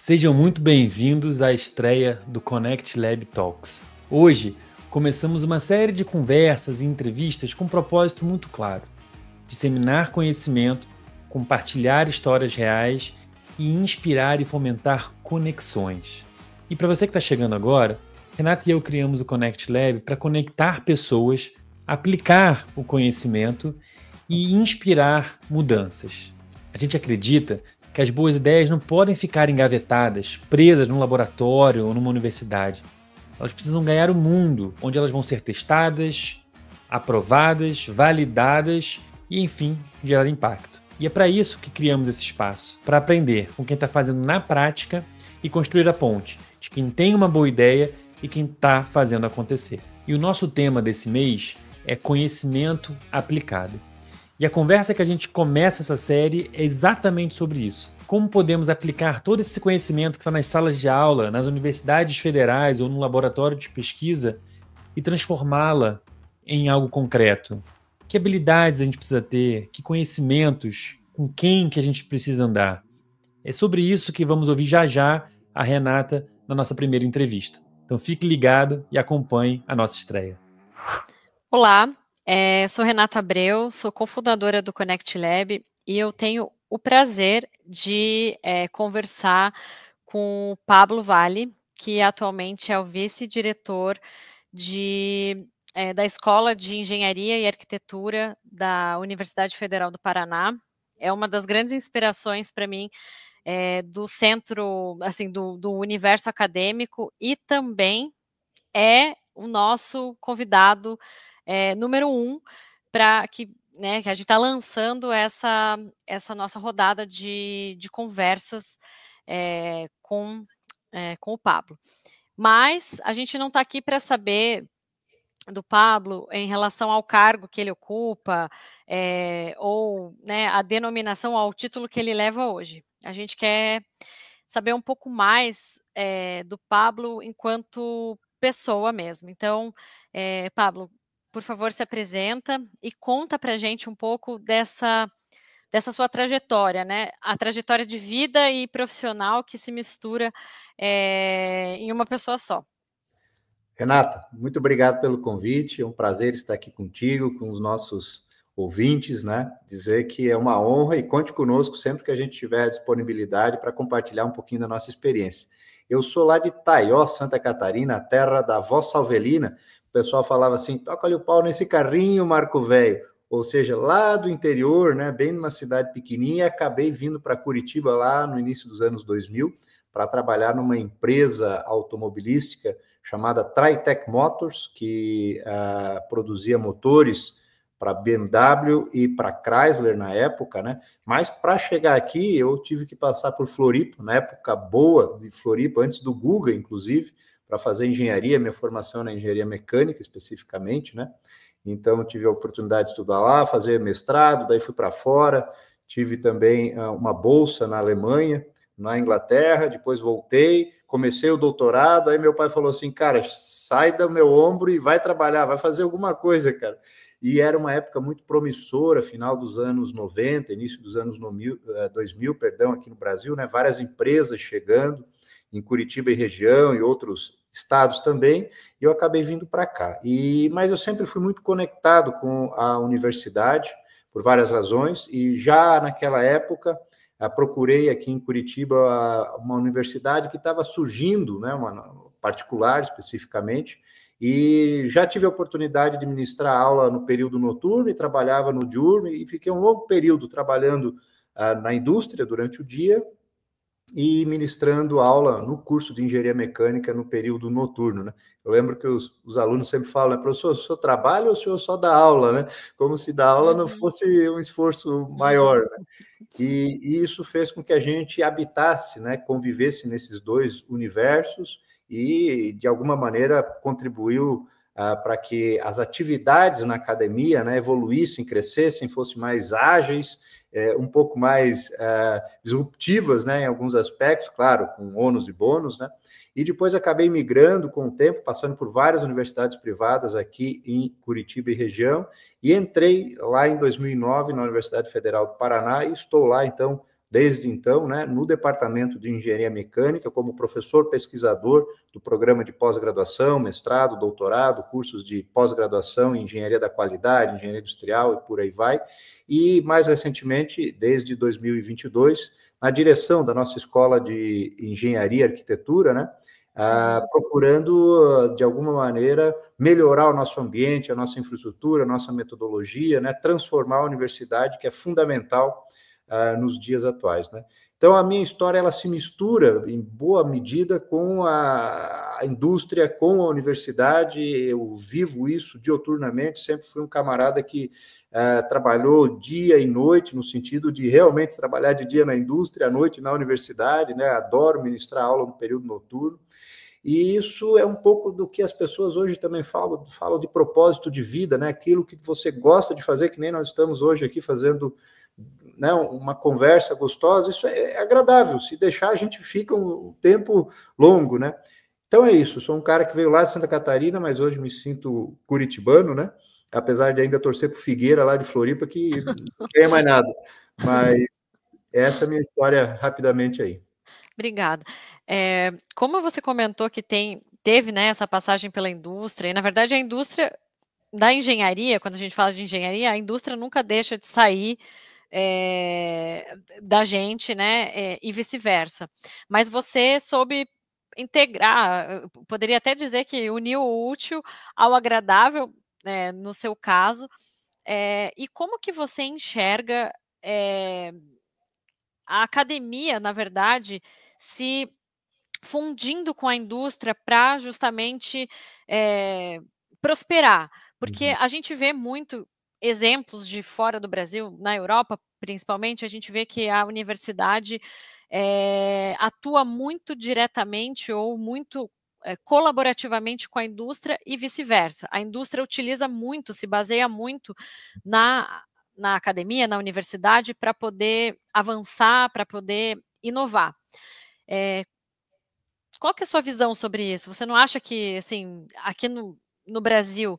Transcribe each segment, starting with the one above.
Sejam muito bem-vindos à estreia do Connect Lab Talks. Hoje, começamos uma série de conversas e entrevistas com um propósito muito claro: disseminar conhecimento, compartilhar histórias reais e inspirar e fomentar conexões. E para você que está chegando agora, Renato e eu criamos o Connect Lab para conectar pessoas, aplicar o conhecimento e inspirar mudanças. A gente acredita que as boas ideias não podem ficar engavetadas, presas num laboratório ou numa universidade. Elas precisam ganhar o mundo, onde elas vão ser testadas, aprovadas, validadas e, enfim, gerar impacto. E é para isso que criamos esse espaço, para aprender com quem está fazendo na prática e construir a ponte de quem tem uma boa ideia e quem está fazendo acontecer. E o nosso tema desse mês é conhecimento aplicado. E a conversa que a gente começa essa série é exatamente sobre isso. Como podemos aplicar todo esse conhecimento que está nas salas de aula, nas universidades federais ou no laboratório de pesquisa e transformá-la em algo concreto? Que habilidades a gente precisa ter? Que conhecimentos? Com quem que a gente precisa andar? É sobre isso que vamos ouvir já já a Renata na nossa primeira entrevista. Então fique ligado e acompanhe a nossa estreia. Olá, sou Renata Abreu, sou cofundadora do Connect Lab e eu tenho o prazer de conversar com o Pablo Vale, que atualmente é o vice-diretor da Escola de Engenharia e Arquitetura da Universidade Federal do Paraná. É uma das grandes inspirações para mim do centro, assim, do universo acadêmico, e também é o nosso convidado número 1 para que a gente está lançando essa nossa rodada de conversas com o Pablo. Mas a gente não está aqui para saber do Pablo em relação ao cargo que ele ocupa, ou a denominação, ao título que ele leva hoje. A gente quer saber um pouco mais do Pablo enquanto pessoa mesmo. Então, Pablo, por favor, se apresenta e conta para a gente um pouco dessa sua trajetória, né? A trajetória de vida e profissional que se mistura em uma pessoa só. Renata, muito obrigado pelo convite, é um prazer estar aqui contigo, com os nossos ouvintes, né? Dizer que é uma honra e conte conosco sempre que a gente tiver disponibilidade para compartilhar um pouquinho da nossa experiência. Eu sou lá de Taió, Santa Catarina, terra da avó Salvelina. O pessoal falava assim, toca-lhe o pau nesse carrinho, Marco Velho. Ou seja, lá do interior, né, bem numa cidade pequenininha, e acabei vindo para Curitiba lá no início dos anos 2000 para trabalhar numa empresa automobilística chamada Tritec Motors, que produzia motores para BMW e para Chrysler na época, né? Mas para chegar aqui eu tive que passar por Floripa, na época boa de Floripa, antes do Guga, inclusive, para fazer engenharia, minha formação na engenharia mecânica especificamente, né? Então eu tive a oportunidade de estudar lá, fazer mestrado, daí fui para fora, tive também uma bolsa na Alemanha, na Inglaterra, depois voltei, comecei o doutorado, aí meu pai falou assim, cara, sai do meu ombro e vai trabalhar, vai fazer alguma coisa, cara. E era uma época muito promissora, final dos anos 90, início dos anos 2000, perdão, aqui no Brasil, né? Várias empresas chegando em Curitiba e região e outros estados também, e eu acabei vindo para cá. Mas eu sempre fui muito conectado com a universidade, por várias razões, e já naquela época procurei aqui em Curitiba uma universidade que estava surgindo, né, uma particular especificamente, e já tive a oportunidade de ministrar aula no período noturno e trabalhava no diurno, e fiquei um longo período trabalhando na indústria durante o dia e ministrando aula no curso de engenharia mecânica no período noturno, né? Eu lembro que os alunos sempre falam, né, professor, o senhor trabalha ou o senhor só dá aula, né? Como se dar aula não fosse um esforço maior, né? E isso fez com que a gente habitasse, né, convivesse nesses dois universos e, de alguma maneira, contribuiu para que as atividades na academia, né, evoluíssem, crescessem, fossem mais ágeis, um pouco mais disruptivas, né, em alguns aspectos, claro, com ônus e bônus, né? E depois acabei migrando com o tempo, passando por várias universidades privadas aqui em Curitiba e região, e entrei lá em 2009 na Universidade Federal do Paraná e estou lá, então, desde então, né, no Departamento de Engenharia Mecânica, como professor pesquisador do programa de pós-graduação, mestrado, doutorado, cursos de pós-graduação em Engenharia da Qualidade, Engenharia Industrial e por aí vai. E, mais recentemente, desde 2022, na direção da nossa Escola de Engenharia e Arquitetura, né, procurando, de alguma maneira, melhorar o nosso ambiente, a nossa infraestrutura, a nossa metodologia, né, transformar a universidade, que é fundamental nos dias atuais, né. Então, a minha história, ela se mistura, em boa medida, com a indústria, com a universidade. Eu vivo isso dioturnamente, sempre fui um camarada que trabalhou dia e noite, no sentido de realmente trabalhar de dia na indústria, à noite na universidade, né, adoro ministrar aula no período noturno. E isso é um pouco do que as pessoas hoje também falam de propósito de vida, né? Aquilo que você gosta de fazer, que nem nós estamos hoje aqui fazendo, né, uma conversa gostosa, isso é agradável. Se deixar, a gente fica um tempo longo, né? Então é isso, sou um cara que veio lá de Santa Catarina, mas hoje me sinto curitibano, né? Apesar de ainda torcer por Figueira lá de Floripa, que não ganha mais nada. Mas essa é a minha história rapidamente aí. Obrigada. Como você comentou que teve, né, essa passagem pela indústria, e na verdade a indústria da engenharia, quando a gente fala de engenharia, a indústria nunca deixa de sair da gente, né, e vice-versa. Mas você soube integrar, poderia até dizer que uniu o útil ao agradável, no seu caso, e como que você enxerga a academia, na verdade, se fundindo com a indústria para justamente prosperar, porque a gente vê muito exemplos de fora do Brasil, na Europa principalmente, a gente vê que a universidade atua muito diretamente ou muito colaborativamente com a indústria e vice-versa. A indústria utiliza muito, se baseia muito na academia, na universidade, para poder avançar, para poder inovar. Qual que é a sua visão sobre isso? Você não acha que, assim, aqui no Brasil,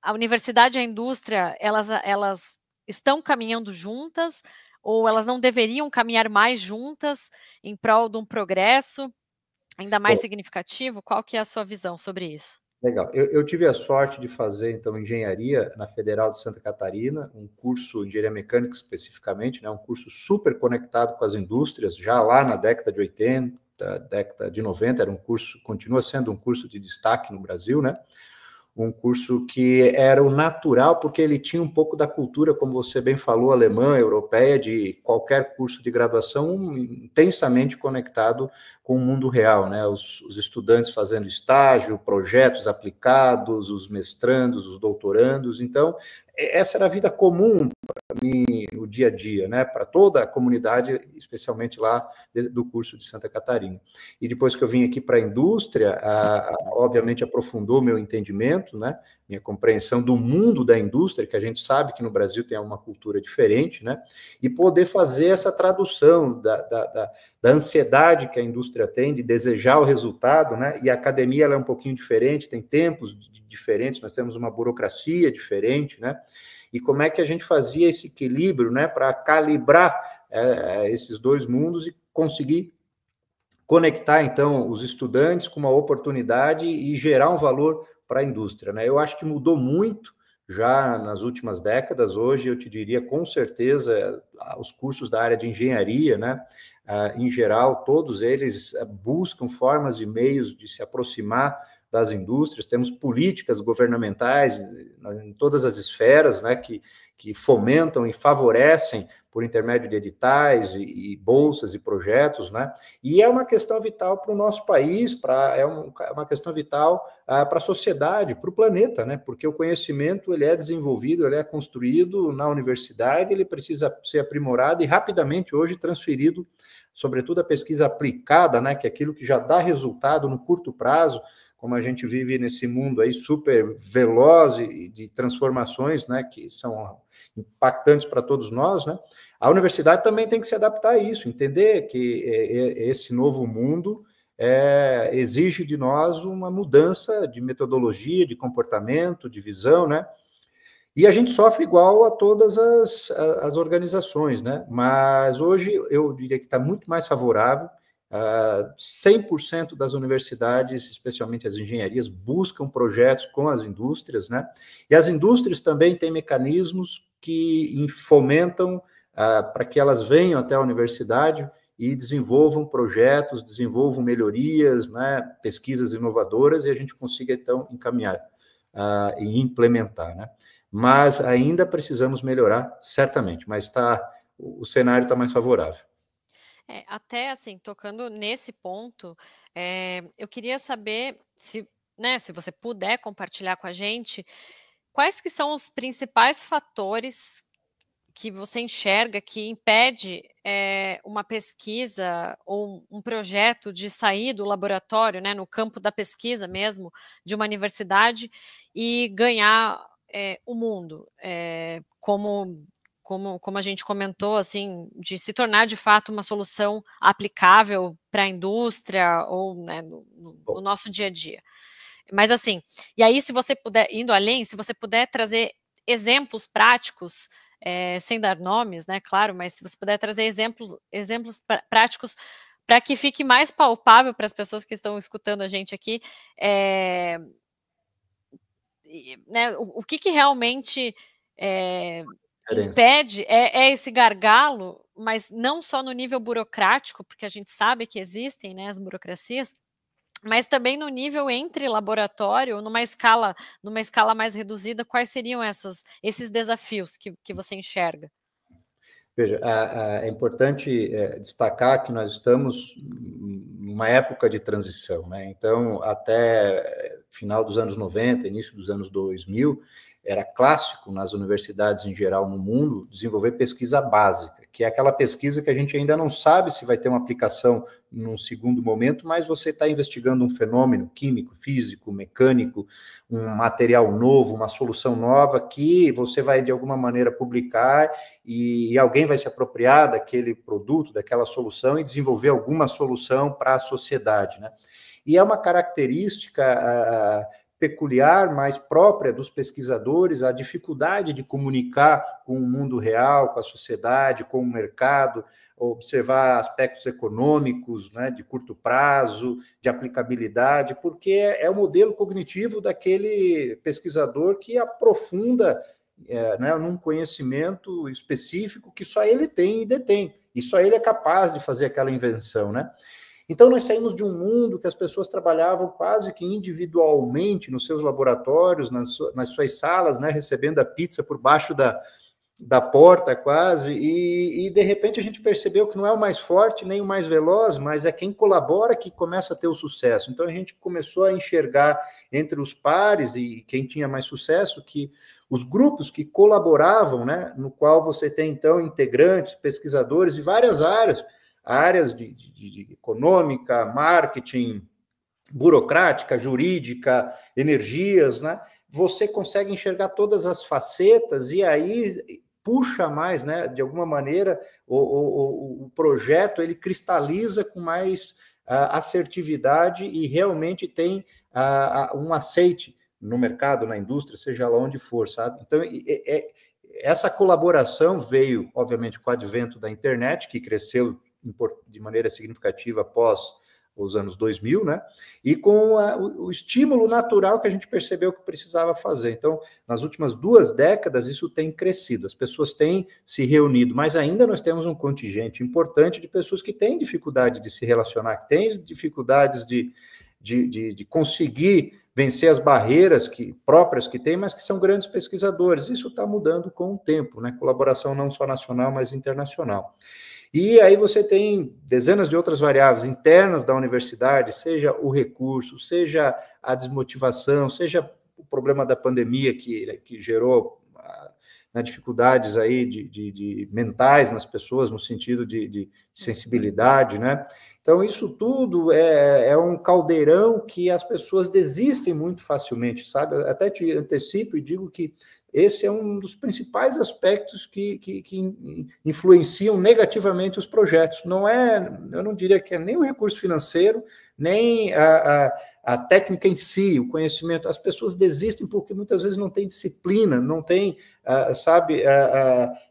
a universidade e a indústria, elas estão caminhando juntas, ou elas não deveriam caminhar mais juntas em prol de um progresso ainda mais significativo? Qual que é a sua visão sobre isso? Legal. Eu tive a sorte de fazer, então, engenharia na Federal de Santa Catarina, um curso de engenharia mecânica especificamente, né, um curso super conectado com as indústrias, já lá na década de 80, década de 90, era um curso, continua sendo um curso de destaque no Brasil, né? Um curso que era o natural, porque ele tinha um pouco da cultura, como você bem falou, alemã, europeia, de qualquer curso de graduação intensamente conectado com o mundo real, né? Os estudantes fazendo estágio, projetos aplicados, os mestrandos, os doutorandos. Então, essa era a vida comum para mim, o dia a dia, né? Para toda a comunidade, especialmente lá do curso de Santa Catarina. E depois que eu vim aqui para a indústria, obviamente aprofundou meu entendimento, né? Minha compreensão do mundo da indústria, que a gente sabe que no Brasil tem uma cultura diferente, né? E poder fazer essa tradução da ansiedade que a indústria tem de desejar o resultado, né? E a academia ela é um pouquinho diferente, tem tempos diferentes, nós temos uma burocracia diferente, né? E como é que a gente fazia esse equilíbrio, né? Para calibrar esses dois mundos e conseguir conectar, então, os estudantes com uma oportunidade e gerar um valor para a indústria, né? Eu acho que mudou muito já nas últimas décadas. Hoje, eu te diria, com certeza, os cursos da área de engenharia, né? Em geral, todos eles buscam formas e meios de se aproximar das indústrias. Temos políticas governamentais em todas as esferas, né? Que fomentam e favorecem por intermédio de editais e bolsas e projetos, né? E é uma questão vital para o nosso país, é uma questão vital para a sociedade, para o planeta, né? Porque o conhecimento ele é desenvolvido, ele é construído na universidade, ele precisa ser aprimorado e rapidamente hoje transferido, sobretudo a pesquisa aplicada, né? Que é aquilo que já dá resultado no curto prazo, como a gente vive nesse mundo aí super veloz e de transformações, né, que são impactantes para todos nós, né, a universidade também tem que se adaptar a isso, entender que esse novo mundo exige de nós uma mudança de metodologia, de comportamento, de visão, né, E a gente sofre igual a todas as organizações, né? Mas hoje eu diria que está muito mais favorável. 100% das universidades, especialmente as engenharias, buscam projetos com as indústrias, né? E as indústrias também têm mecanismos que fomentam para que elas venham até a universidade e desenvolvam projetos, desenvolvam melhorias, né? Pesquisas inovadoras, e a gente consiga, então, encaminhar e implementar, né? Mas ainda precisamos melhorar, certamente, mas o cenário está mais favorável. Até assim, tocando nesse ponto, eu queria saber se, né, se você puder compartilhar com a gente, quais que são os principais fatores que você enxerga que impede uma pesquisa ou um projeto de sair do laboratório, né, no campo da pesquisa mesmo, de uma universidade e ganhar o mundo, como a gente comentou, assim, de se tornar de fato uma solução aplicável para a indústria ou, né, no nosso dia a dia. Mas assim, e aí se você puder, indo além, se você puder trazer exemplos práticos, sem dar nomes, né, claro, mas se você puder trazer exemplos práticos para que fique mais palpável para as pessoas que estão escutando a gente aqui, né, o que realmente impede esse gargalo, mas não só no nível burocrático, porque a gente sabe que existem, né, as burocracias, mas também no nível entre laboratório, numa escala mais reduzida, quais seriam esses desafios que você enxerga? Veja, é importante destacar que nós estamos numa época de transição, né? Então, até final dos anos 90, início dos anos 2000, era clássico nas universidades em geral no mundo desenvolver pesquisa básica, que é aquela pesquisa que a gente ainda não sabe se vai ter uma aplicação num segundo momento, mas você está investigando um fenômeno químico, físico, mecânico, um material novo, uma solução nova que você vai de alguma maneira publicar e alguém vai se apropriar daquele produto, daquela solução e desenvolver alguma solução para a sociedade, né? E é uma característica peculiar, mais própria dos pesquisadores, a dificuldade de comunicar com o mundo real, com a sociedade, com o mercado, observar aspectos econômicos, né, de curto prazo, de aplicabilidade, porque é o modelo cognitivo daquele pesquisador que aprofunda né, num conhecimento específico que só ele tem e detém, e só ele é capaz de fazer aquela invenção, né? Então, nós saímos de um mundo que as pessoas trabalhavam quase que individualmente nos seus laboratórios, nas suas salas, né, recebendo a pizza por baixo da porta quase, e de repente a gente percebeu que não é o mais forte nem o mais veloz, mas é quem colabora que começa a ter o sucesso. Então, a gente começou a enxergar entre os pares e quem tinha mais sucesso que os grupos que colaboravam, né, no qual você tem, então, integrantes, pesquisadores de várias áreas de econômica, marketing, burocrática, jurídica, energias, né? Você consegue enxergar todas as facetas e aí puxa mais, né? De alguma maneira, o projeto ele cristaliza com mais assertividade e realmente tem um aceite no mercado, na indústria, seja lá onde for, sabe? Então, essa colaboração veio, obviamente, com o advento da internet, que cresceu de maneira significativa após os anos 2000, né? E com o estímulo natural que a gente percebeu que precisava fazer. Então, nas últimas 2 décadas, isso tem crescido, as pessoas têm se reunido, mas ainda nós temos um contingente importante de pessoas que têm dificuldade de se relacionar, que têm dificuldades de conseguir vencer as barreiras próprias que têm, mas que são grandes pesquisadores. Isso está mudando com o tempo, né? Colaboração não só nacional, mas internacional. E aí você tem dezenas de outras variáveis internas da universidade, seja o recurso, seja a desmotivação, seja o problema da pandemia que gerou dificuldades aí de mentais nas pessoas, no sentido de sensibilidade, né? Então, isso tudo é um caldeirão que as pessoas desistem muito facilmente, sabe? Até te antecipo e digo que esse é um dos principais aspectos que influenciam negativamente os projetos. Eu não diria que é nem o recurso financeiro, nem a técnica em si, o conhecimento. As pessoas desistem porque muitas vezes não tem disciplina, não tem,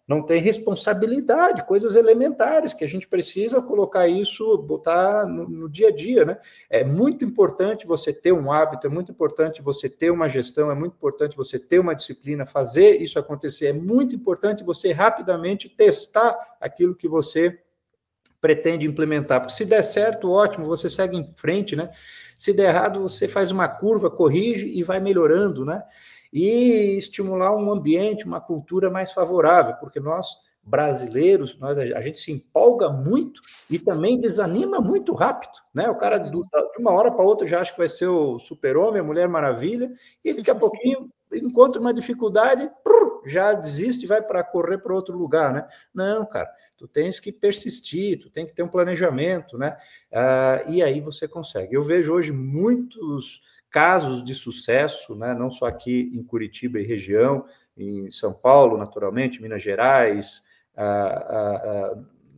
não tem responsabilidade, coisas elementares que a gente precisa colocar isso, botar no dia a dia, né? É muito importante você ter um hábito, é muito importante você ter uma gestão, é muito importante você ter uma disciplina, fazer isso acontecer, é muito importante você rapidamente testar aquilo que você pretende implementar, porque se der certo, ótimo, você segue em frente, né? Se der errado, você faz uma curva, corrige e vai melhorando, né? E estimular um ambiente, uma cultura mais favorável, porque nós, brasileiros, a gente se empolga muito e também desanima muito rápido, né? O cara, de uma hora para outra, já acha que vai ser o super-homem, a Mulher Maravilha, e daqui a pouquinho encontra uma dificuldade, já desiste e vai para correr para outro lugar, né? Não, cara, tu tens que persistir, tu tem que ter um planejamento, né? E aí você consegue. Eu vejo hoje muitos casos de sucesso, né? Não só aqui em Curitiba e região, em São Paulo, naturalmente, Minas Gerais,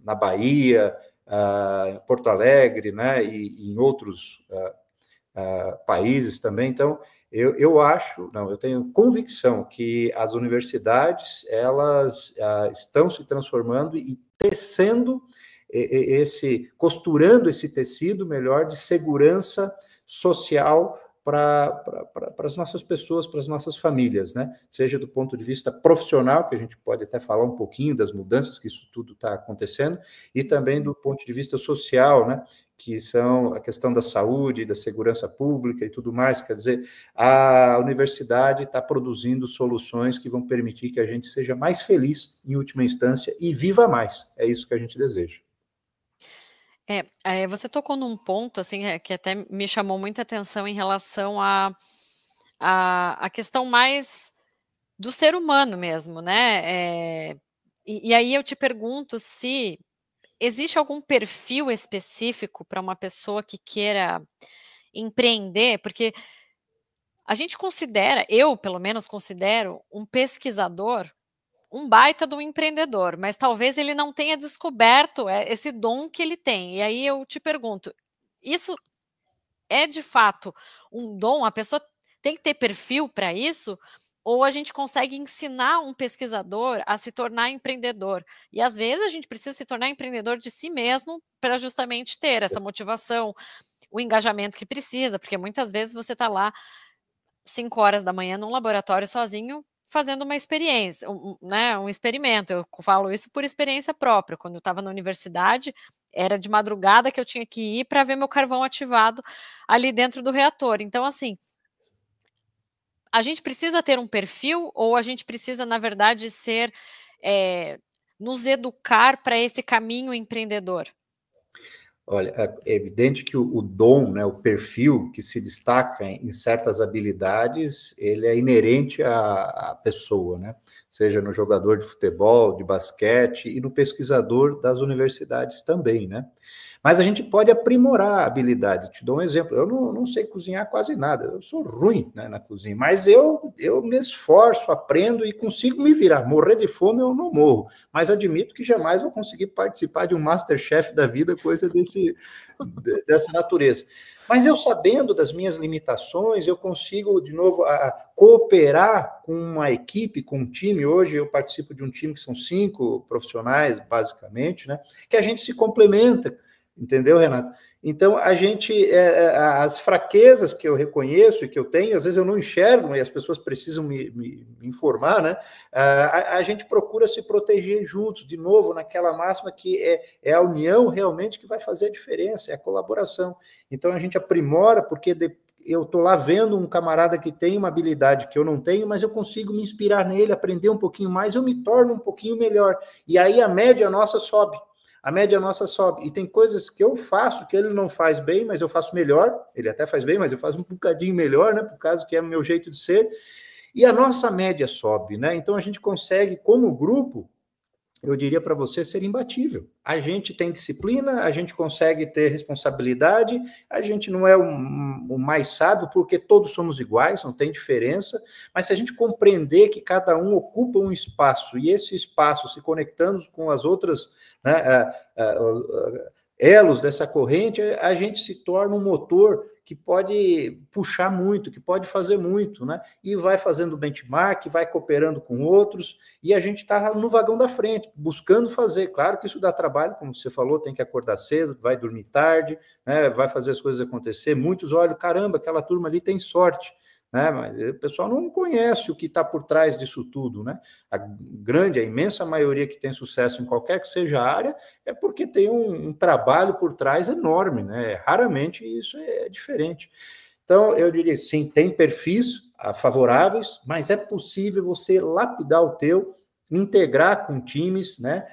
na Bahia, em Porto Alegre, né? E em outros países também. Então, eu acho, não, eu tenho convicção que as universidades, elas estão se transformando e tecendo costurando esse tecido melhor de segurança social para as nossas pessoas, para as nossas famílias, né? Seja do ponto de vista profissional, que a gente pode até falar um pouquinho das mudanças que isso tudo está acontecendo, e também do ponto de vista social, né? Que são a questão da saúde, da segurança pública e tudo mais. Quer dizer, a universidade está produzindo soluções que vão permitir que a gente seja mais feliz, em última instância, e viva mais. É isso que a gente deseja. Você tocou num ponto, assim, que até me chamou muita atenção em relação à questão mais do ser humano mesmo, né? E aí eu te pergunto se existe algum perfil específico para uma pessoa que queira empreender, porque a gente considera, eu pelo menos considero, um pesquisador um baita de um empreendedor, mas talvez ele não tenha descoberto esse dom que ele tem. E aí eu te pergunto, isso é de fato um dom? A pessoa tem que ter perfil para isso? Ou a gente consegue ensinar um pesquisador a se tornar empreendedor? E às vezes a gente precisa se tornar empreendedor de si mesmo para justamente ter essa motivação, o engajamento que precisa, porque muitas vezes você está lá 5 horas da manhã num laboratório sozinho, fazendo uma experiência, né, um experimento. Eu falo isso por experiência própria. Quando eu estava na universidade, era de madrugada que eu tinha que ir para ver meu carvão ativado ali dentro do reator. Então, assim, a gente precisa ter um perfil ou a gente precisa, na verdade, nos educar para esse caminho empreendedor? Olha, é evidente que o dom, né, o perfil que se destaca em certas habilidades, ele é inerente à pessoa, né? Seja no jogador de futebol, de basquete e no pesquisador das universidades também, né? Mas a gente pode aprimorar a habilidade. Te dou um exemplo. Eu não sei cozinhar quase nada. Eu sou ruim, né, na cozinha. Mas eu me esforço, aprendo e consigo me virar. Morrer de fome eu não morro. Mas admito que jamais vou conseguir participar de um Masterchef da vida, coisa dessa natureza. Mas eu sabendo das minhas limitações, eu consigo, de novo, cooperar com uma equipe, com um time. Hoje eu participo de um time que são 5 profissionais, basicamente, né? Que a gente se complementa. Entendeu, Renato? Então, as fraquezas que eu reconheço e que eu tenho, às vezes eu não enxergo, e as pessoas precisam me informar, né? A gente procura se proteger juntos, de novo, naquela máxima que é a união realmente que vai fazer a diferença, é a colaboração. Então, a gente aprimora, porque eu estou lá vendo um camarada que tem uma habilidade que eu não tenho, mas eu consigo me inspirar nele, aprender um pouquinho mais, eu me torno um pouquinho melhor. E aí a média nossa sobe. A média nossa sobe. E tem coisas que eu faço que ele não faz bem, mas eu faço melhor. Ele até faz bem, mas eu faço um bocadinho melhor, né? Por causa que é o meu jeito de ser. E a nossa média sobe, né? Então a gente consegue, como grupo, eu diria para você, ser imbatível. A gente tem disciplina, a gente consegue ter responsabilidade, a gente não é o mais sábio, porque todos somos iguais, não tem diferença, mas se a gente compreender que cada um ocupa um espaço, e esse espaço se conectando com as outras, né, elos dessa corrente, a gente se torna um motor que pode puxar muito, que pode fazer muito, né? E vai fazendo benchmark, vai cooperando com outros, e a gente está no vagão da frente, buscando fazer. Claro que isso dá trabalho, como você falou, tem que acordar cedo, vai dormir tarde, né? Vai fazer as coisas acontecer. Muitos olham, caramba, aquela turma ali tem sorte, né? Mas o pessoal não conhece o que está por trás disso tudo, né? A imensa maioria que tem sucesso em qualquer que seja a área é porque tem um trabalho por trás enorme, né? Raramente isso é diferente. Então, eu diria, sim, tem perfis favoráveis, mas é possível você lapidar o teu, integrar com times, né?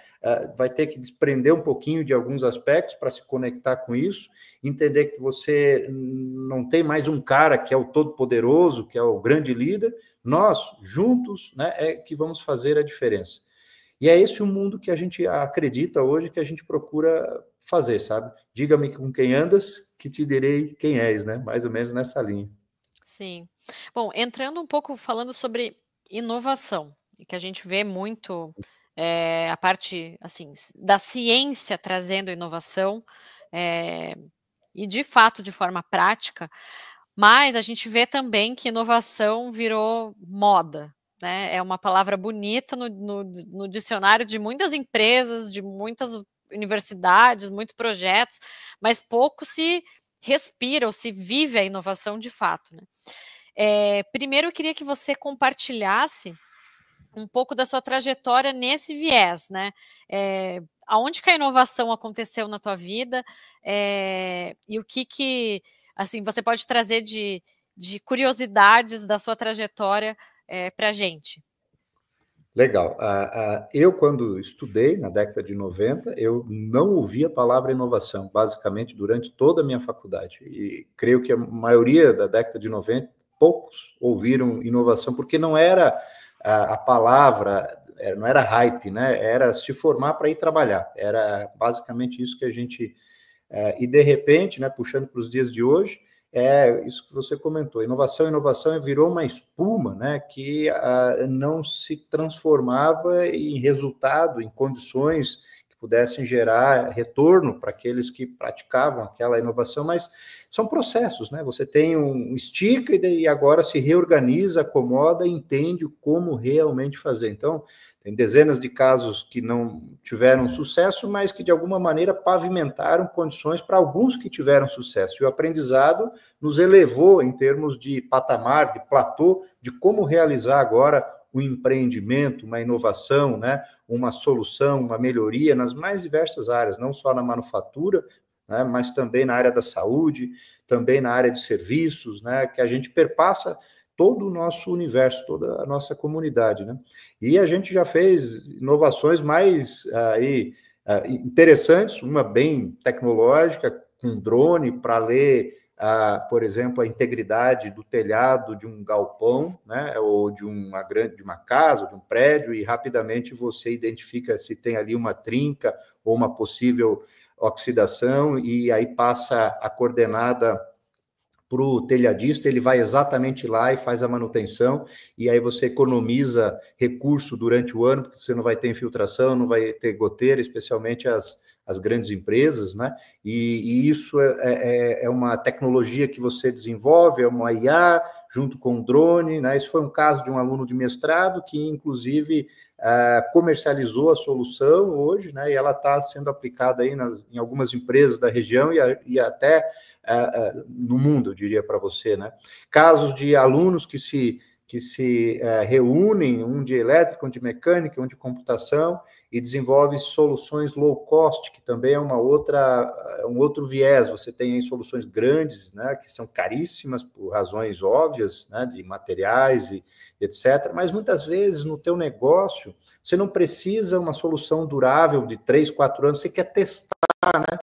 Vai ter que desprender um pouquinho de alguns aspectos para se conectar com isso, entender que você não tem mais um cara que é o todo-poderoso, que é o grande líder, nós, juntos, né, é que vamos fazer a diferença. E é esse o mundo que a gente acredita hoje, que a gente procura fazer, sabe? Diga-me com quem andas, que te direi quem és, né? Mais ou menos nessa linha. Sim. Bom, entrando um pouco falando sobre inovação, que a gente vê muito a parte assim da ciência trazendo inovação, e de fato de forma prática, mas a gente vê também que inovação virou moda, né? É uma palavra bonita no dicionário de muitas empresas, de muitas universidades, muitos projetos, mas pouco se respira ou se vive a inovação de fato, né? Primeiro eu queria que você compartilhasse um pouco da sua trajetória nesse viés, né? Aonde que a inovação aconteceu na tua vida, e o que assim, você pode trazer de curiosidades da sua trajetória para a gente? Legal. Eu, quando estudei, na década de 90, eu não ouvi a palavra inovação, basicamente, durante toda a minha faculdade. E creio que a maioria da década de 90, poucos ouviram inovação, porque não era a palavra, não era hype, né? Era se formar para ir trabalhar. Era basicamente isso que a gente... E, de repente, né, puxando para os dias de hoje, isso que você comentou, inovação virou uma espuma, né, que não se transformava em resultado, em condições que pudessem gerar retorno para aqueles que praticavam aquela inovação, mas são processos, né, você tem estica e agora se reorganiza, acomoda e entende como realmente fazer. Então, tem dezenas de casos que não tiveram sucesso, mas que de alguma maneira pavimentaram condições para alguns que tiveram sucesso. E o aprendizado nos elevou em termos de patamar, de platô, de como realizar agora o empreendimento, uma inovação, né, uma solução, uma melhoria nas mais diversas áreas, não só na manufatura, né, mas também na área da saúde, também na área de serviços, né, que a gente perpassa todo o nosso universo, toda a nossa comunidade, né? E a gente já fez inovações mais interessantes, uma bem tecnológica, com drone para ler, por exemplo, a integridade do telhado de um galpão, né? Ou de uma casa, ou de um prédio, e rapidamente você identifica se tem ali uma trinca ou uma possível oxidação, e aí passa a coordenada para o telhadista, ele vai exatamente lá e faz a manutenção, e aí você economiza recurso durante o ano, porque você não vai ter infiltração, não vai ter goteira, especialmente as grandes empresas, né? E isso é uma tecnologia que você desenvolve, é uma IA, junto com o drone, né? Esse foi um caso de um aluno de mestrado que, inclusive, comercializou a solução hoje, né? E ela está sendo aplicada aí em algumas empresas da região e até no mundo, eu diria para você, né? Casos de alunos que se reúnem, um de elétrica, um de mecânica, um de computação, e desenvolve soluções low cost, que também é um outro viés. Você tem aí soluções grandes, né, que são caríssimas por razões óbvias, né, de materiais e etc. Mas muitas vezes no teu negócio você não precisa uma solução durável de 3, 4 anos, você quer testar, né?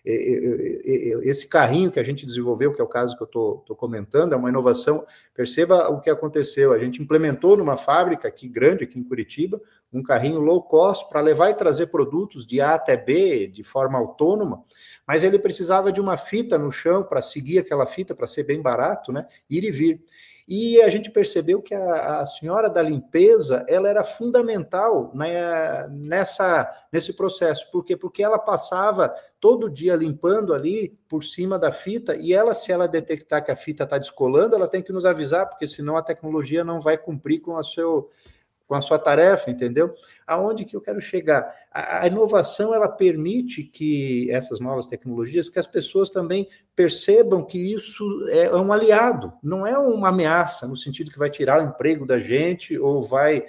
Esse carrinho que a gente desenvolveu, que é o caso que eu estou comentando, é uma inovação. Perceba o que aconteceu. A gente implementou numa fábrica grande aqui em Curitiba, um carrinho low cost para levar e trazer produtos de A até B de forma autônoma, mas ele precisava de uma fita no chão para seguir aquela fita, para ser bem barato, né? Ir e vir. E a gente percebeu que a senhora da limpeza, ela era fundamental, né, nessa nesse processo. Por quê? Porque ela passava todo dia limpando ali por cima da fita, e ela, se ela detectar que a fita está descolando, ela tem que nos avisar, porque senão a tecnologia não vai cumprir com a sua tarefa, entendeu? Aonde que eu quero chegar? A inovação, ela permite que essas novas tecnologias, que as pessoas também percebam que isso é um aliado, não é uma ameaça, no sentido que vai tirar o emprego da gente ou vai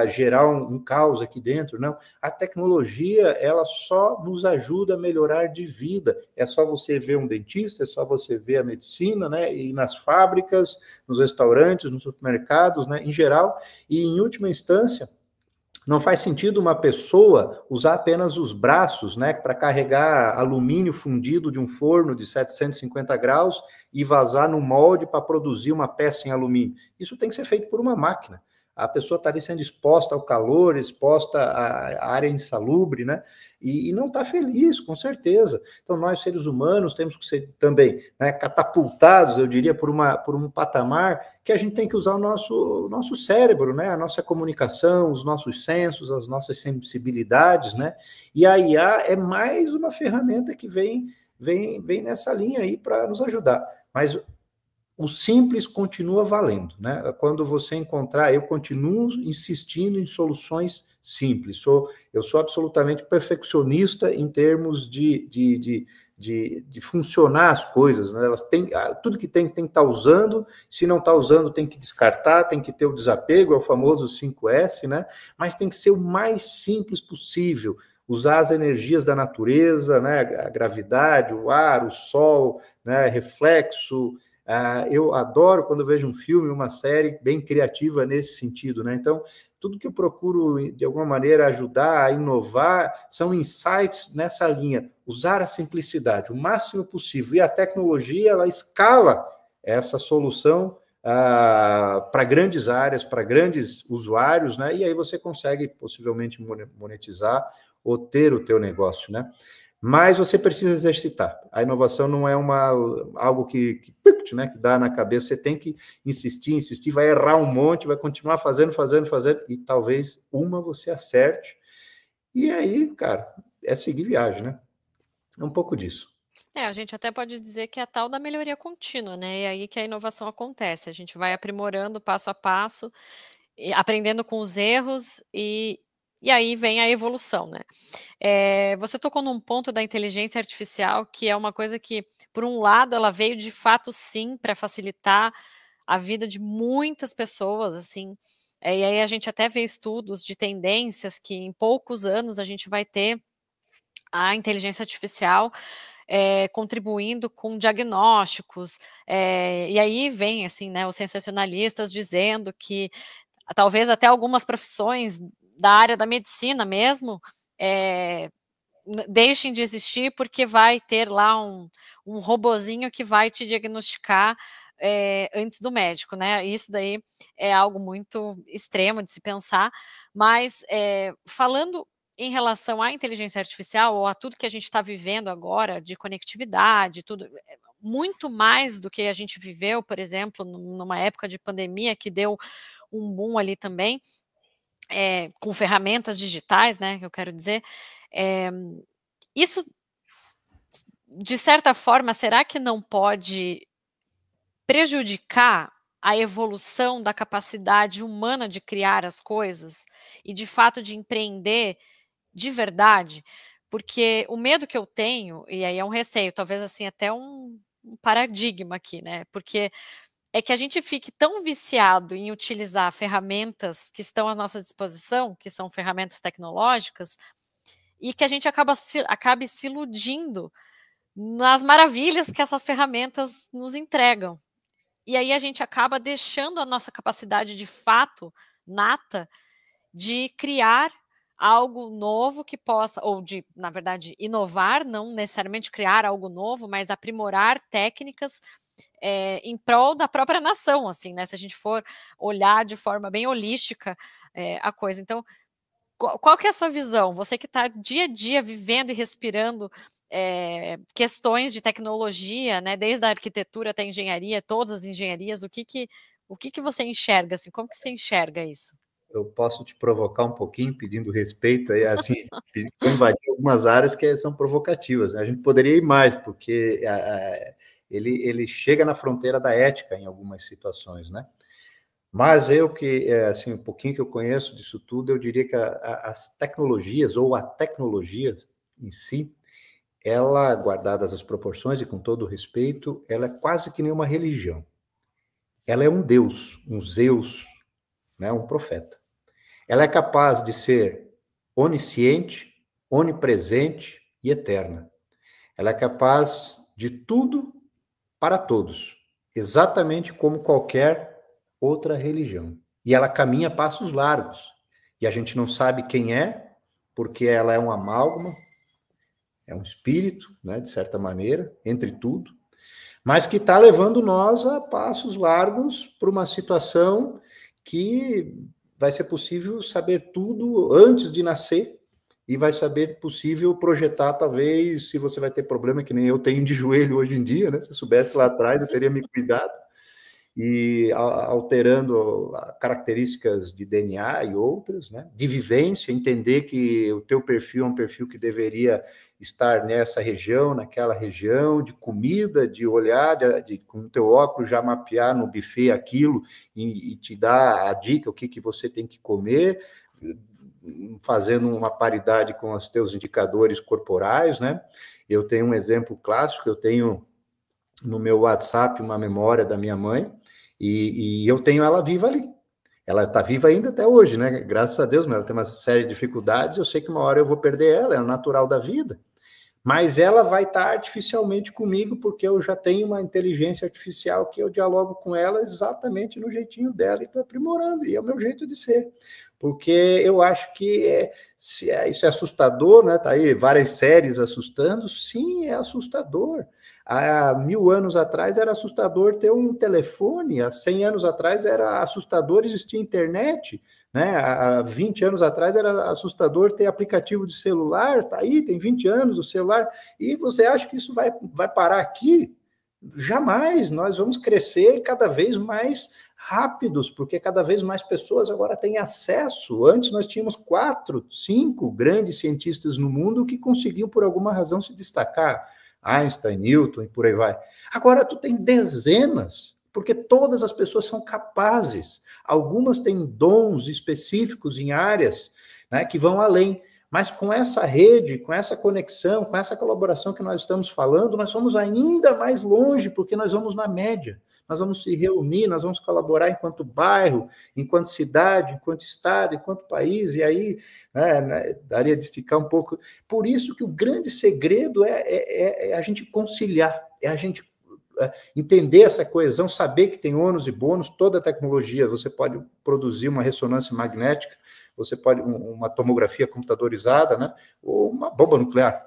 gerar um caos aqui dentro, não. A tecnologia, ela só nos ajuda a melhorar de vida. É só você ver um dentista, é só você ver a medicina, né? E nas fábricas, nos restaurantes, nos supermercados, né? Em geral, e em última instância, não faz sentido uma pessoa usar apenas os braços, né, para carregar alumínio fundido de um forno de 750 graus e vazar no molde para produzir uma peça em alumínio. Isso tem que ser feito por uma máquina. A pessoa está ali sendo exposta ao calor, exposta à área insalubre, né? E não está feliz, com certeza. Então, nós, seres humanos, temos que ser também, né, catapultados, eu diria, por um patamar que a gente tem que usar o nosso cérebro, né? A nossa comunicação, os nossos sensos, as nossas sensibilidades, né? E a IA é mais uma ferramenta que vem nessa linha aí para nos ajudar. Mas o simples continua valendo, né? Quando você encontrar, eu continuo insistindo em soluções simples. Eu sou absolutamente perfeccionista em termos de funcionar as coisas, né? Elas têm, tudo que tem que estar usando, se não está usando, tem que descartar, tem que ter o desapego, é o famoso 5S, né? Mas tem que ser o mais simples possível. Usar as energias da natureza, né? A gravidade, o ar, o sol, né? Reflexo. Eu adoro quando vejo um filme, uma série bem criativa nesse sentido, né? Então, tudo que eu procuro, de alguma maneira, ajudar a inovar, são insights nessa linha. Usar a simplicidade o máximo possível. E a tecnologia, ela escala essa solução para grandes áreas, para grandes usuários, né? E aí você consegue, possivelmente, monetizar ou ter o teu negócio, né? Mas você precisa exercitar. A inovação não é algo que dá na cabeça. Você tem que insistir, vai errar um monte, vai continuar fazendo, e talvez uma você acerte. E aí, cara, é seguir viagem, né? É um pouco disso. A gente até pode dizer que é a tal da melhoria contínua, né? É aí que a inovação acontece. A gente vai aprimorando passo a passo, aprendendo com os erros e aí vem a evolução, né? Você tocou num ponto da inteligência artificial que é uma coisa que, por um lado, ela veio de fato sim para facilitar a vida de muitas pessoas, assim. E aí a gente até vê estudos de tendências que em poucos anos a gente vai ter a inteligência artificial contribuindo com diagnósticos, e aí vem assim, né, os sensacionalistas dizendo que talvez até algumas profissões da área da medicina mesmo deixem de existir porque vai ter lá um robozinho que vai te diagnosticar antes do médico, né? Isso daí é algo muito extremo de se pensar, mas falando em relação à inteligência artificial ou a tudo que a gente está vivendo agora de conectividade, tudo muito mais do que a gente viveu, por exemplo, numa época de pandemia que deu um boom ali também, com ferramentas digitais, né? Que eu quero dizer, isso de certa forma, será que não pode prejudicar a evolução da capacidade humana de criar as coisas e de fato de empreender de verdade? Porque o medo que eu tenho, e aí é um receio, talvez assim até um paradigma aqui, né? Porque é que a gente fique tão viciado em utilizar ferramentas que estão à nossa disposição, que são ferramentas tecnológicas, e que a gente acabe se iludindo nas maravilhas que essas ferramentas nos entregam. E aí a gente acaba deixando a nossa capacidade de fato nata de criar algo novo que possa, ou de, na verdade, inovar, não necessariamente criar algo novo, mas aprimorar técnicas em prol da própria nação, assim, né? Se a gente for olhar de forma bem holística a coisa. Então, qual que é a sua visão? Você que está dia a dia vivendo e respirando questões de tecnologia, né, desde a arquitetura até a engenharia, todas as engenharias, o que você enxerga? Assim, como que você enxerga isso? eu posso te provocar um pouquinho, pedindo respeito aí, assim, vou invadir algumas áreas que são provocativas, né? A gente poderia ir mais, porque ele chega na fronteira da ética em algumas situações, né? Mas eu que, assim, um pouquinho que eu conheço disso tudo, eu diria que as tecnologias, ou a tecnologia em si, ela, guardadas as proporções e com todo o respeito, ela é quase que nem uma religião. Ela é um Deus, um Zeus, né, um profeta. Ela é capaz de ser onisciente, onipresente e eterna. Ela é capaz de tudo para todos, exatamente como qualquer outra religião. E ela caminha a passos largos. E a gente não sabe quem é, porque ela é um amálgama, é um espírito, né, de certa maneira, entre tudo, mas que está levando nós a passos largos para uma situação que vai ser possível saber tudo antes de nascer e vai saber possível projetar, talvez, se você vai ter problema, que nem eu tenho de joelho hoje em dia, né? Se eu soubesse lá atrás, eu teria me cuidado. E alterando características de DNA e outras, né? De vivência, entender que o teu perfil é um perfil que deveria estar nessa região, naquela região, de comida, de olhar, com o teu óculos já mapear no buffet aquilo e te dar a dica, o que você tem que comer, fazendo uma paridade com os teus indicadores corporais, né? Eu tenho um exemplo clássico, eu tenho no meu WhatsApp uma memória da minha mãe, e eu tenho ela viva ali. Ela está viva ainda até hoje, né? Graças a Deus, mas ela tem uma série de dificuldades, eu sei que uma hora eu vou perder ela, é o natural da vida. Mas ela vai estar artificialmente comigo, porque eu já tenho uma inteligência artificial que eu dialogo com ela exatamente no jeitinho dela e estou aprimorando, e é o meu jeito de ser. Porque eu acho que isso é assustador, né? Tá aí várias séries assustando, sim, é assustador. Há 1000 anos atrás era assustador ter um telefone, há 100 anos atrás era assustador existir internet, né? Há 20 anos atrás era assustador ter aplicativo de celular, tá aí, tem 20 anos o celular, e você acha que isso vai parar aqui? Jamais, nós vamos crescer cada vez mais rápidos, porque cada vez mais pessoas agora têm acesso. Antes nós tínhamos 4, 5 grandes cientistas no mundo que conseguiam, por alguma razão, se destacar. Einstein, Newton e por aí vai. Agora tu tem dezenas, porque todas as pessoas são capazes. Algumas têm dons específicos em áreas, né, que vão além. Mas com essa rede, com essa conexão, com essa colaboração que nós estamos falando, nós somos ainda mais longe, porque nós vamos na média. Nós vamos se reunir, nós vamos colaborar enquanto bairro, enquanto cidade, enquanto estado, enquanto país, e aí daria de esticar um pouco. Por isso que o grande segredo é a gente conciliar, é a gente entender essa coesão, saber que tem ônus e bônus, toda tecnologia, você pode produzir uma ressonância magnética, você pode uma tomografia computadorizada, né, ou uma bomba nuclear.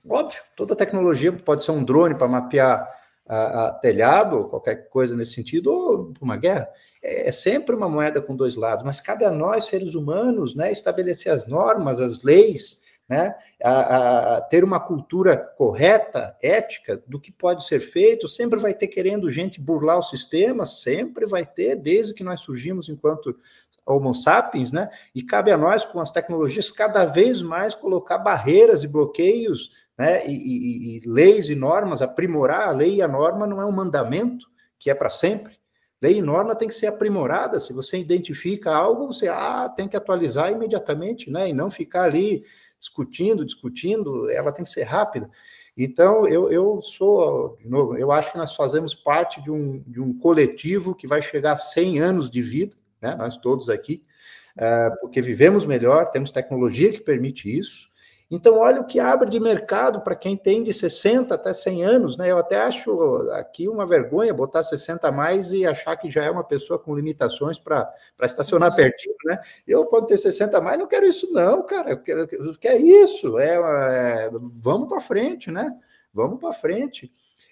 Óbvio, toda tecnologia pode ser um drone para mapear a telhado, ou qualquer coisa nesse sentido, ou uma guerra. É sempre uma moeda com dois lados, mas cabe a nós, seres humanos, né, estabelecer as normas, as leis, né, ter uma cultura correta, ética, do que pode ser feito. Sempre vai ter querendo gente burlar o sistema, sempre vai ter, desde que nós surgimos enquanto Homo sapiens, né, e cabe a nós, com as tecnologias, cada vez mais colocar barreiras e bloqueios, né, e leis e normas, aprimorar a lei e a norma não é um mandamento que é para sempre. Lei e norma tem que ser aprimorada. Se você identifica algo, você tem que atualizar imediatamente, né, e não ficar ali discutindo, ela tem que ser rápida. Então, eu sou, de novo, eu acho que nós fazemos parte de um coletivo que vai chegar a 100 anos de vida, né, nós todos aqui, porque vivemos melhor, temos tecnologia que permite isso. Então, olha o que abre de mercado para quem tem de 60 até 100 anos, né? Eu até acho aqui uma vergonha botar 60 a mais e achar que já é uma pessoa com limitações para estacionar pertinho, né? Eu, quando ter 60 a mais, não quero isso não, cara. Eu quero isso. Vamos para frente, né? Vamos para frente.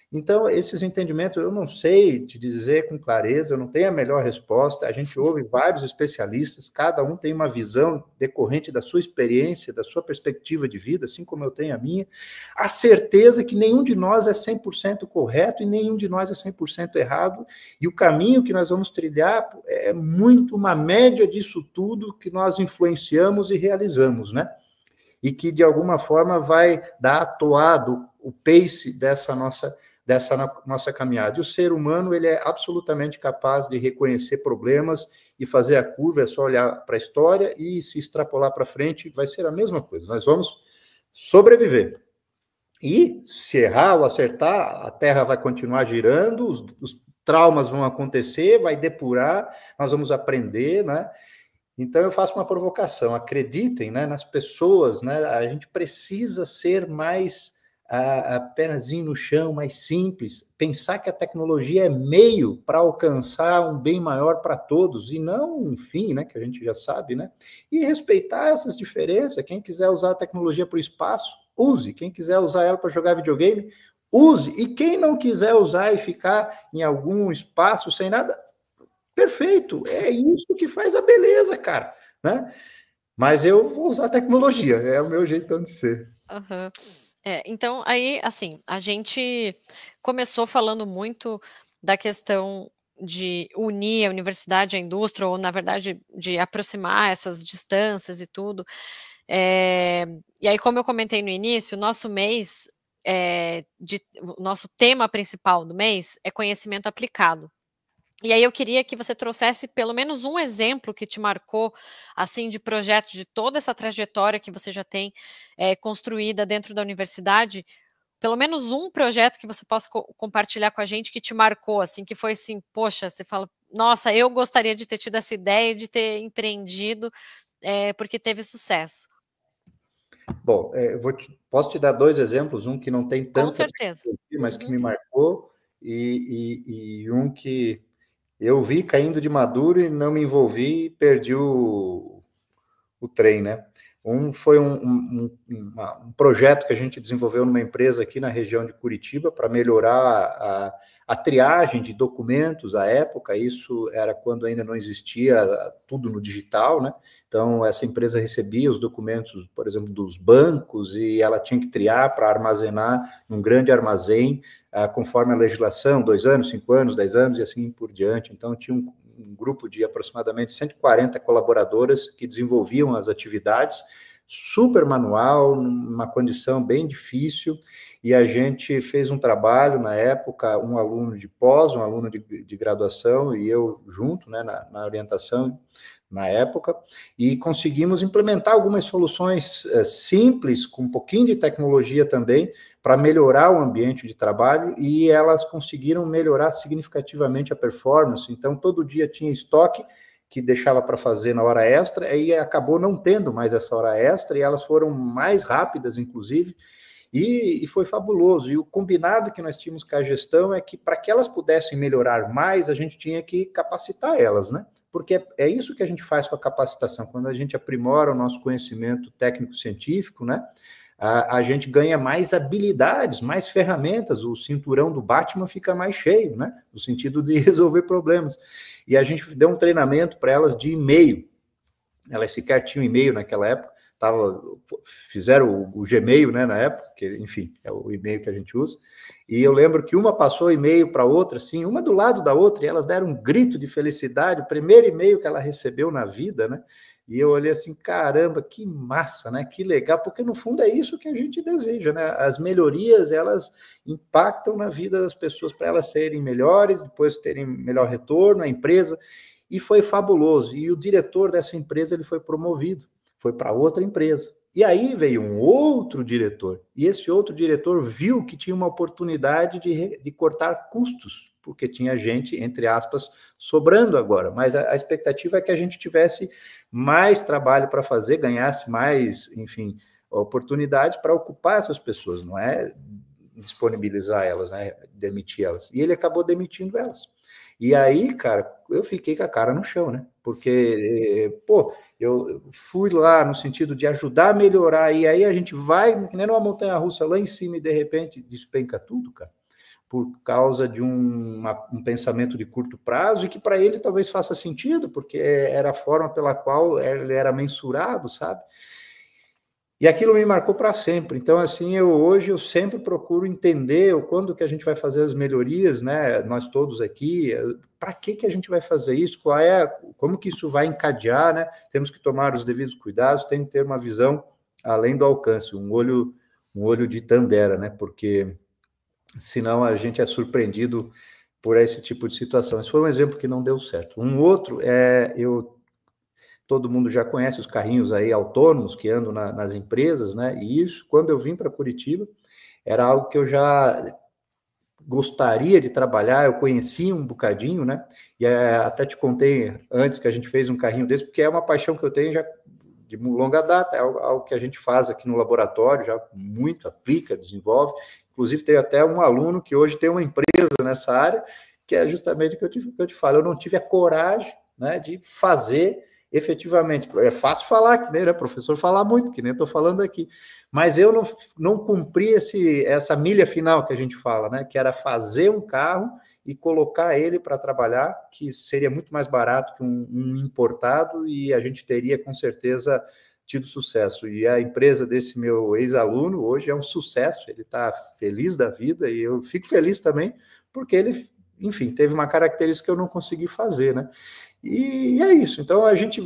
Então, esses entendimentos, eu não sei te dizer com clareza, eu não tenho a melhor resposta, a gente ouve vários especialistas, cada um tem uma visão decorrente da sua experiência, da sua perspectiva de vida, assim como eu tenho a minha. A certeza que nenhum de nós é 100% correto e nenhum de nós é 100% errado, e o caminho que nós vamos trilhar é muito uma média disso tudo que nós influenciamos e realizamos, né? E que, de alguma forma, vai dar atoado o pace dessa nossa caminhada. E o ser humano, ele é absolutamente capaz de reconhecer problemas e fazer a curva, é só olhar para a história e se extrapolar para frente, vai ser a mesma coisa. Nós vamos sobreviver. E se errar ou acertar, a Terra vai continuar girando, os traumas vão acontecer, vai depurar, nós vamos aprender, né? Então eu faço uma provocação, acreditem, né, nas pessoas, né? A gente precisa ser mais pezinho no chão, mais simples, pensar que a tecnologia é meio para alcançar um bem maior para todos e não um fim, né, que a gente já sabe, né? E respeitar essas diferenças. Quem quiser usar a tecnologia para o espaço, use. Quem quiser usar ela para jogar videogame, use. E quem não quiser usar e ficar em algum espaço sem nada, perfeito. É isso que faz a beleza, cara, né? Mas eu vou usar a tecnologia, é o meu jeitão de ser. Uhum. Então, aí, assim, a gente começou falando muito da questão de unir a universidade à indústria, ou, na verdade, de aproximar essas distâncias e tudo. E aí, como eu comentei no início, o nosso mês, o nosso tema principal do mês é conhecimento aplicado. E aí eu queria que você trouxesse pelo menos um exemplo que te marcou, assim, de projeto, de toda essa trajetória que você já tem construída dentro da universidade, pelo menos um projeto que você possa compartilhar com a gente que te marcou, assim, que foi assim, poxa, você fala, nossa, eu gostaria de ter tido essa ideia, de ter empreendido, porque teve sucesso. Bom, posso te dar dois exemplos, um que não tem Com tanta certeza. mas que me marcou, e um que eu vi caindo de maduro e não me envolvi e perdi o trem, né? Foi um projeto que a gente desenvolveu numa empresa aqui na região de Curitiba para melhorar a triagem de documentos à época. Isso era quando ainda não existia tudo no digital, né? Então, essa empresa recebia os documentos, por exemplo, dos bancos, e ela tinha que triar para armazenar num grande armazém, conforme a legislação, 2 anos, 5 anos, 10 anos e assim por diante. Então, tinha um grupo de aproximadamente 140 colaboradoras que desenvolviam as atividades, super manual, numa condição bem difícil, e a gente fez um trabalho na época, um aluno de pós, um aluno de graduação, e eu junto, né, na orientação, na época, e conseguimos implementar algumas soluções simples, com um pouquinho de tecnologia também, para melhorar o ambiente de trabalho, e elas conseguiram melhorar significativamente a performance. Então, todo dia tinha estoque que deixava para fazer na hora extra, aí acabou não tendo mais essa hora extra, e elas foram mais rápidas, inclusive, e foi fabuloso. E o combinado que nós tínhamos com a gestão é que, para que elas pudessem melhorar mais, a gente tinha que capacitar elas, né? Porque é isso que a gente faz com a capacitação. Quando a gente aprimora o nosso conhecimento técnico-científico, né? A gente ganha mais habilidades, mais ferramentas, o cinturão do Batman fica mais cheio, né? No sentido de resolver problemas. E a gente deu um treinamento para elas de e-mail. Elas sequer tinham e-mail naquela época, fizeram o Gmail, né, na época, que, enfim, é o e-mail que a gente usa. E eu lembro que uma passou e-mail para outra, assim, uma do lado da outra, e elas deram um grito de felicidade, o primeiro e-mail que ela recebeu na vida, né? E eu olhei assim, caramba, que massa, né? Que legal, porque no fundo é isso que a gente deseja, né? As melhorias, elas impactam na vida das pessoas para elas serem melhores, depois terem melhor retorno à empresa, e foi fabuloso. E o diretor dessa empresa, ele foi promovido, foi para outra empresa. E aí veio um outro diretor, e esse outro diretor viu que tinha uma oportunidade de cortar custos, porque tinha gente, entre aspas, sobrando agora, mas a expectativa é que a gente tivesse mais trabalho para fazer, ganhasse mais, enfim, oportunidades para ocupar essas pessoas, não é disponibilizar elas, né, demitir elas. E ele acabou demitindo elas. E aí, cara, eu fiquei com a cara no chão, né? Porque, pô, eu fui lá no sentido de ajudar a melhorar, e aí a gente vai, que nem numa montanha-russa lá em cima, e de repente despenca tudo, cara. por causa de um pensamento de curto prazo e que para ele talvez faça sentido, porque era a forma pela qual ele era mensurado, sabe? E aquilo me marcou para sempre. Então, assim, hoje eu sempre procuro entender quando que a gente vai fazer as melhorias, né? Nós todos aqui, para que a gente vai fazer isso? Como que isso vai encadear, né? Temos que tomar os devidos cuidados, tem que ter uma visão além do alcance, um olho de Tandera, né? Porque senão a gente é surpreendido por esse tipo de situação. Esse foi um exemplo que não deu certo. Um outro todo mundo já conhece os carrinhos aí autônomos que andam nas empresas, né? E isso, quando eu vim para Curitiba, era algo que eu já gostaria de trabalhar, eu conhecia um bocadinho, né? E até te contei antes que a gente fez um carrinho desse, porque é uma paixão que eu tenho já de longa data, é algo que a gente faz aqui no laboratório, já muito aplica, desenvolve. Inclusive, tem até um aluno que hoje tem uma empresa nessa área, que é justamente o que eu te falo, eu não tive a coragem, né, de fazer efetivamente. É fácil falar, que nem, né, professor, falar muito, que nem estou falando aqui, mas eu não cumpri essa milha final que a gente fala, né, que era fazer um carro e colocar ele para trabalhar, que seria muito mais barato que um importado, e a gente teria, com certeza, tido sucesso. E a empresa desse meu ex-aluno hoje é um sucesso, ele está feliz da vida, e eu fico feliz também, porque ele, enfim, teve uma característica que eu não consegui fazer, né? E é isso. Então, a gente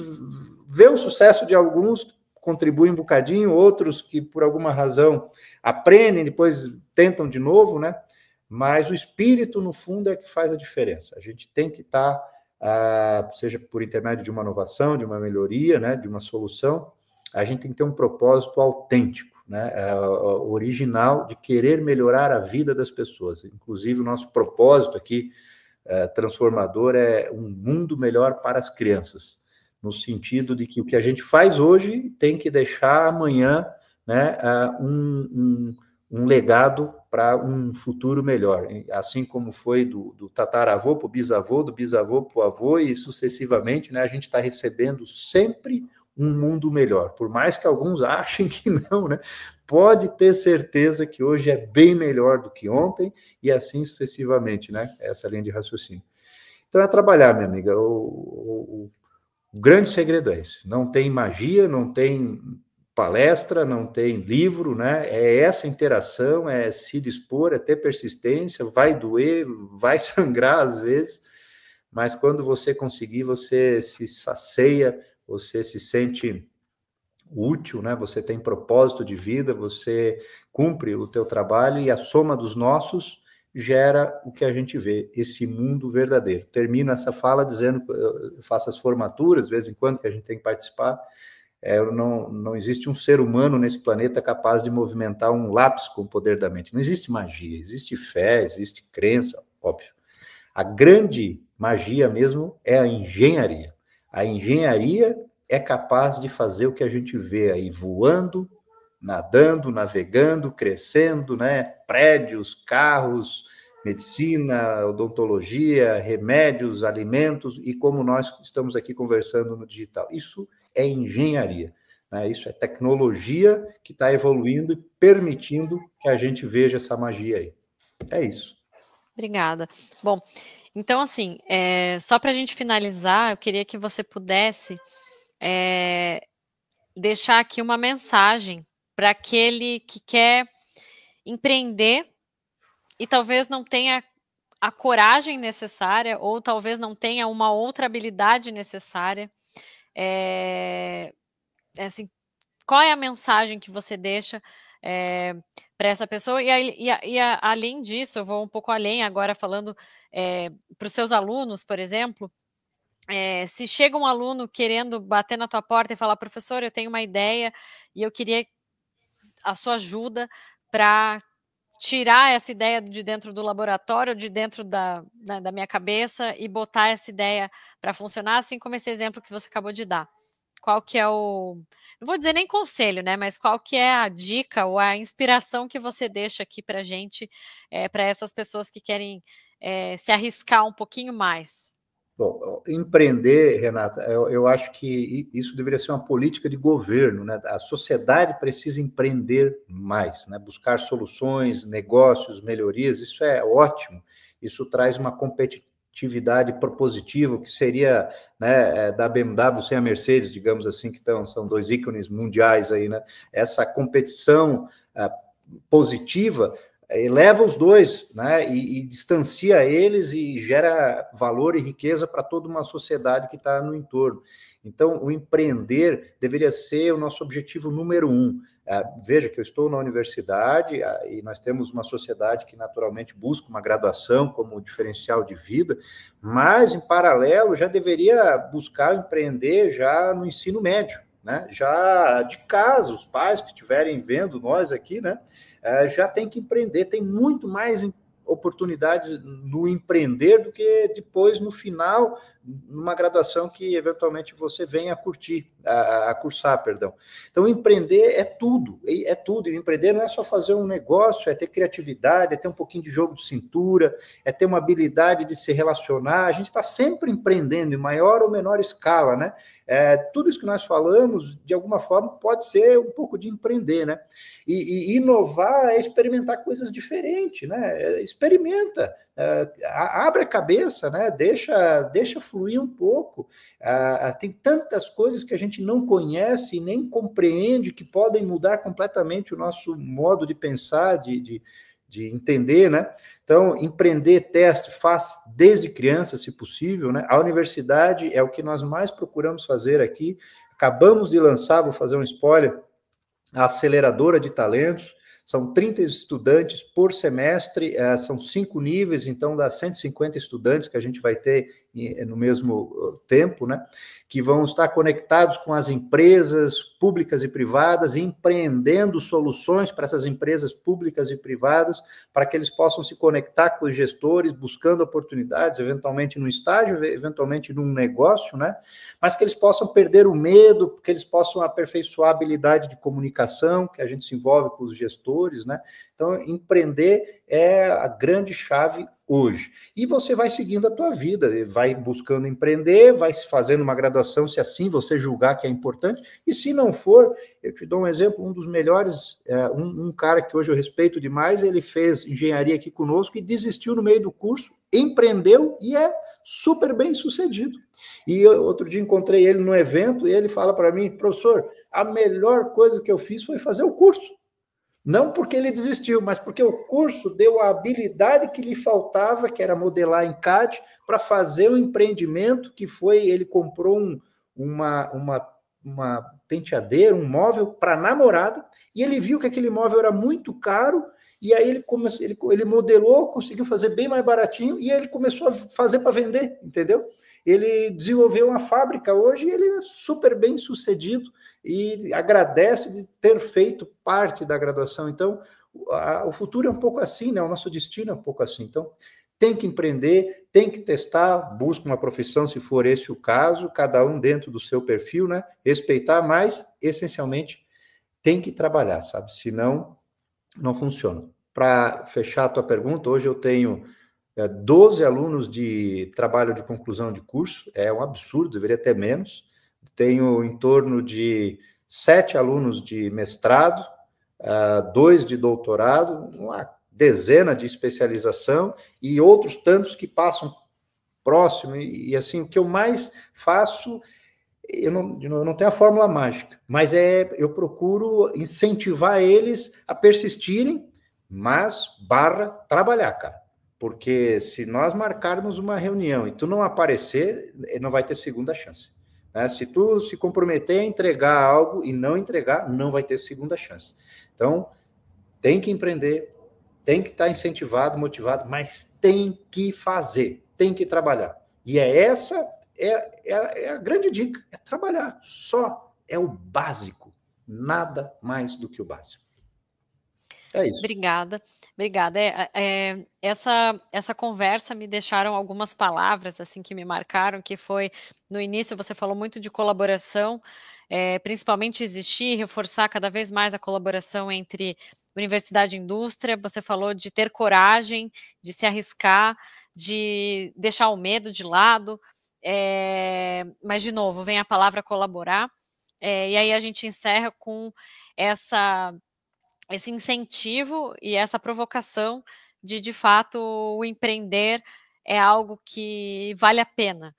vê o sucesso de alguns, contribuem um bocadinho, outros que, por alguma razão, aprendem, depois tentam de novo, né? Mas o espírito, no fundo, é que faz a diferença. A gente tem que estar, seja por intermédio de uma inovação, de uma melhoria, né, de uma solução, a gente tem que ter um propósito autêntico, né, original, de querer melhorar a vida das pessoas. Inclusive, o nosso propósito aqui, transformador, é um mundo melhor para as crianças, no sentido de que o que a gente faz hoje tem que deixar amanhã, né, um legado para um futuro melhor, assim como foi do tataravô para o bisavô, do bisavô para o avô e sucessivamente, né? A gente está recebendo sempre um mundo melhor, por mais que alguns achem que não, né? Pode ter certeza que hoje é bem melhor do que ontem e assim sucessivamente, né? Essa linha de raciocínio. Então é trabalhar, minha amiga. O grande segredo é esse. Não tem magia, não tem palestra, não tem livro, né? É essa interação, é se dispor, é ter persistência, vai doer, vai sangrar às vezes, mas quando você conseguir, você se sacia, você se sente útil, né? Você tem propósito de vida, você cumpre o teu trabalho e a soma dos nossos gera o que a gente vê, esse mundo verdadeiro. Termino essa fala dizendo que eu faço as formaturas, de vez em quando, que a gente tem que participar. Não existe um ser humano nesse planeta capaz de movimentar um lápis com o poder da mente. Não existe magia, existe fé, existe crença, óbvio. A grande magia mesmo é a engenharia. A engenharia é capaz de fazer o que a gente vê aí voando, nadando, navegando, crescendo, né? Prédios, carros, medicina, odontologia, remédios, alimentos, e como nós estamos aqui conversando no digital. Isso é engenharia, né? Isso é tecnologia que está evoluindo e permitindo que a gente veja essa magia aí. É isso. Obrigada. Bom, então, assim, só para a gente finalizar, eu queria que você pudesse deixar aqui uma mensagem para aquele que quer empreender e talvez não tenha a coragem necessária ou talvez não tenha uma outra habilidade necessária. Assim, qual é a mensagem que você deixa para essa pessoa? Além disso, eu vou um pouco além agora falando para os seus alunos, por exemplo. Se chega um aluno querendo bater na tua porta e falar, professor, eu tenho uma ideia e eu queria a sua ajuda para tirar essa ideia de dentro do laboratório, de dentro da minha cabeça e botar essa ideia para funcionar, assim como esse exemplo que você acabou de dar. Qual que é não vou dizer nem conselho, né, mas qual que é a dica ou a inspiração que você deixa aqui para a gente, para essas pessoas que querem se arriscar um pouquinho mais? Bom, empreender, Renata, eu acho que isso deveria ser uma política de governo, né? A sociedade precisa empreender mais, né? Buscar soluções, negócios, melhorias, isso é ótimo. Isso traz uma competitividade propositiva, que seria, né, da BMW sem a Mercedes, digamos assim, que são dois ícones mundiais aí, né? Essa competição positiva eleva os dois, né, e distancia eles e gera valor e riqueza para toda uma sociedade que está no entorno. Então, o empreender deveria ser o nosso objetivo número 1. Veja que eu estou na universidade e nós temos uma sociedade que naturalmente busca uma graduação como diferencial de vida, mas, em paralelo, já deveria buscar empreender já no ensino médio, né, já de casa, os pais que estiverem vendo nós aqui, né, já tem que empreender, tem muito mais oportunidades no empreender do que depois, no final, numa graduação que eventualmente você venha a curtir, a cursar, perdão. Então, empreender é tudo, e empreender não é só fazer um negócio, é ter criatividade, é ter um pouquinho de jogo de cintura, é ter uma habilidade de se relacionar, a gente está sempre empreendendo, em maior ou menor escala, né? Tudo isso que nós falamos, de alguma forma, pode ser um pouco de empreender, né? E inovar é experimentar coisas diferentes, né? Experimenta, abre a cabeça, né? Deixa fluir um pouco. Tem tantas coisas que a gente não conhece e nem compreende que podem mudar completamente o nosso modo de pensar, de entender, né? Então, empreender, teste, faz desde criança, se possível, né? A universidade é o que nós mais procuramos fazer aqui. Acabamos de lançar, vou fazer um spoiler, a aceleradora de talentos. São 30 estudantes por semestre, são 5 níveis, então dá 150 estudantes que a gente vai ter no mesmo tempo, né? Que vão estar conectados com as empresas públicas e privadas, empreendendo soluções para essas empresas públicas e privadas, para que eles possam se conectar com os gestores, buscando oportunidades, eventualmente no estágio, eventualmente num negócio, né? Mas que eles possam perder o medo, que eles possam aperfeiçoar a habilidade de comunicação, que a gente se envolve com os gestores, né? Então, empreender é a grande chave hoje. E você vai seguindo a tua vida, vai buscando empreender, vai fazendo uma graduação, se assim você julgar que é importante, e se não for, eu te dou um exemplo, um dos melhores, um cara que hoje eu respeito demais, ele fez engenharia aqui conosco e desistiu no meio do curso, empreendeu e é super bem sucedido. E outro dia encontrei ele no evento e ele fala para mim, professor, a melhor coisa que eu fiz foi fazer o curso. Não porque ele desistiu, mas porque o curso deu a habilidade que lhe faltava, que era modelar em CAD, para fazer um empreendimento que foi, ele comprou uma penteadeira, um móvel para namorada, e ele viu que aquele móvel era muito caro, e aí ele modelou, conseguiu fazer bem mais baratinho, e ele começou a fazer para vender, entendeu? Ele desenvolveu uma fábrica hoje e ele é super bem sucedido e agradece de ter feito parte da graduação. Então, o futuro é um pouco assim, né? O nosso destino é um pouco assim. Então, tem que empreender, tem que testar, busca uma profissão, se for esse o caso, cada um dentro do seu perfil, né? Respeitar, mas, essencialmente, tem que trabalhar, sabe? Senão, não funciona. Para fechar a tua pergunta, hoje eu tenho 12 alunos de trabalho de conclusão de curso, é um absurdo, deveria ter menos. Tenho em torno de 7 alunos de mestrado, 2 de doutorado, uma dezena de especialização e outros tantos que passam próximo. E assim, o que eu mais faço, eu não tenho a fórmula mágica, mas eu procuro incentivar eles a persistirem, mas trabalhar, cara. Porque se nós marcarmos uma reunião e tu não aparecer, não vai ter segunda chance. Né? Se tu se comprometer a entregar algo e não entregar, não vai ter segunda chance. Então, tem que empreender, tem que estar incentivado, motivado, mas tem que fazer, tem que trabalhar. E essa é a grande dica, é trabalhar. Só é o básico, nada mais do que o básico. É isso. Obrigada. Essa conversa me deixaram algumas palavras assim que me marcaram, que foi, no início você falou muito de colaboração, principalmente existir e reforçar cada vez mais a colaboração entre universidade e indústria, você falou de ter coragem, de se arriscar, de deixar o medo de lado, Mas, de novo, vem a palavra colaborar, e aí a gente encerra com esse incentivo e essa provocação de fato, o empreender é algo que vale a pena.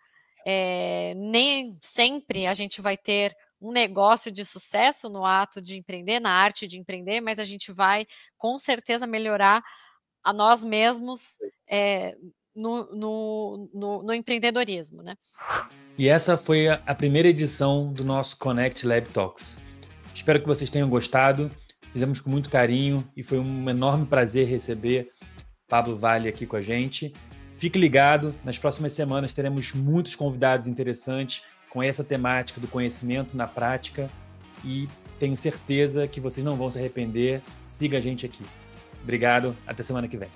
Nem sempre a gente vai ter um negócio de sucesso no ato de empreender, na arte de empreender, mas a gente vai, com certeza, melhorar a nós mesmos no empreendedorismo, né? E essa foi a primeira edição do nosso Connect Lab Talks. Espero que vocês tenham gostado. Fizemos com muito carinho e foi um enorme prazer receber Pablo Valle aqui com a gente. Fique ligado, nas próximas semanas teremos muitos convidados interessantes com essa temática do conhecimento na prática e tenho certeza que vocês não vão se arrepender. Siga a gente aqui. Obrigado, até semana que vem.